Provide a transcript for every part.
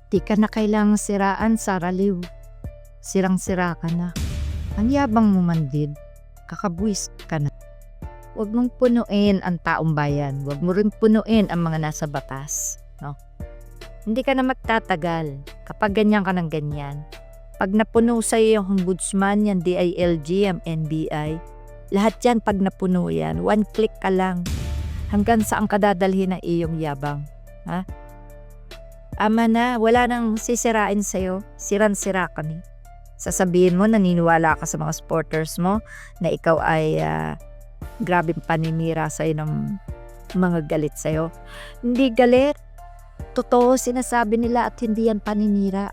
Di ka na kailangang siraan, Sara Liw. Sirang-sira ka na. Ang yabang mo man din, kakabwis ka na. Huwag mong punuin ang taong bayan. Huwag mo rin punuin ang mga nasa batas. No? Hindi ka na magtatagal kapag ganyan ka ng ganyan. Pag napuno sa iyo yung ombudsman, yung DILG, yung NBI, lahat yan pag napuno yan, one click ka lang. Hanggang saan ka dadalhin ng iyong yabang. Ha? Ama na, wala nang sisirain sa'yo. Siran-sira ka ni. Sasabihin mo, naniniwala ka sa mga supporters mo na ikaw ay grabing paninira sa'yo ng mga galit sa'yo. Hindi galit. Totoo sinasabi nila at hindi yan paninira.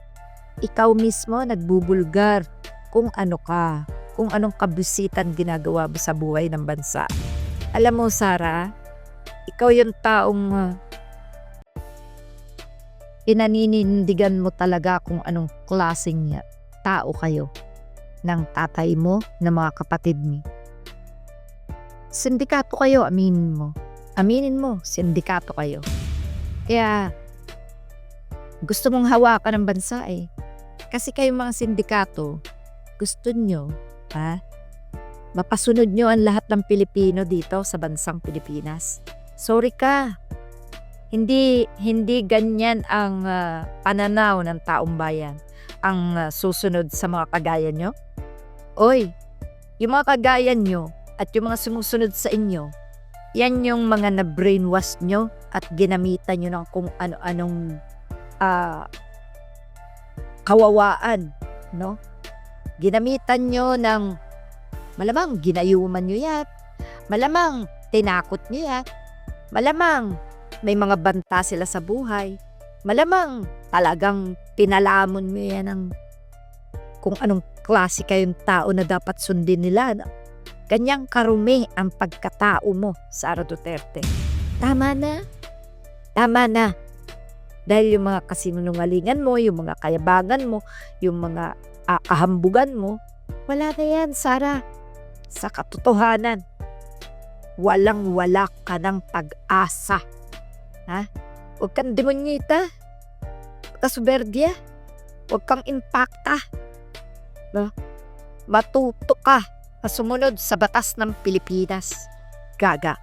Ikaw mismo nagbubulgar kung ano ka, kung anong kabusitan ginagawa mo sa buhay ng bansa. Alam mo, Sara, ikaw yung taong inaninindigan mo talaga kung anong klaseng tao kayo ng tatay mo, ng mga kapatid mo. Sindikato kayo, aminin mo. Aminin mo, sindikato kayo. Kaya, gusto mong hawakan ng bansa eh. Kasi kayong mga sindikato, gusto nyo, mapasunod nyo ang lahat ng Pilipino dito sa bansang Pilipinas. Sorry ka. Hindi ganyan ang pananaw ng taong bayan ang susunod sa mga kagaya nyo. Oy, yung mga kagaya nyo at yung mga sumusunod sa inyo, yan yung mga na-brainwash nyo at ginamitan nyo ng kung ano-anong kawawaan, no? Ginamitan nyo ng malamang ginayuman nyo yan, malamang tinakot nyo yan, malamang may mga banta sila sa buhay, malamang talagang pinalamon mo yan ng kung anong klase kayong tao na dapat sundin nila. Ganyang karumi ang pagkatao mo, Sara Duterte. Tama na. Tama na. Dahil yung mga kasinungalingan mo, yung mga kayabangan mo, yung mga kahambugan mo, wala na yan, Sara. Sa katotohanan, walang-wala ka ng pag-asa. Ha? Huwag kang demonyita. Kasuberdya. Huwag kang impakta. Matuto ka na sumunod sa batas ng Pilipinas. Gaga.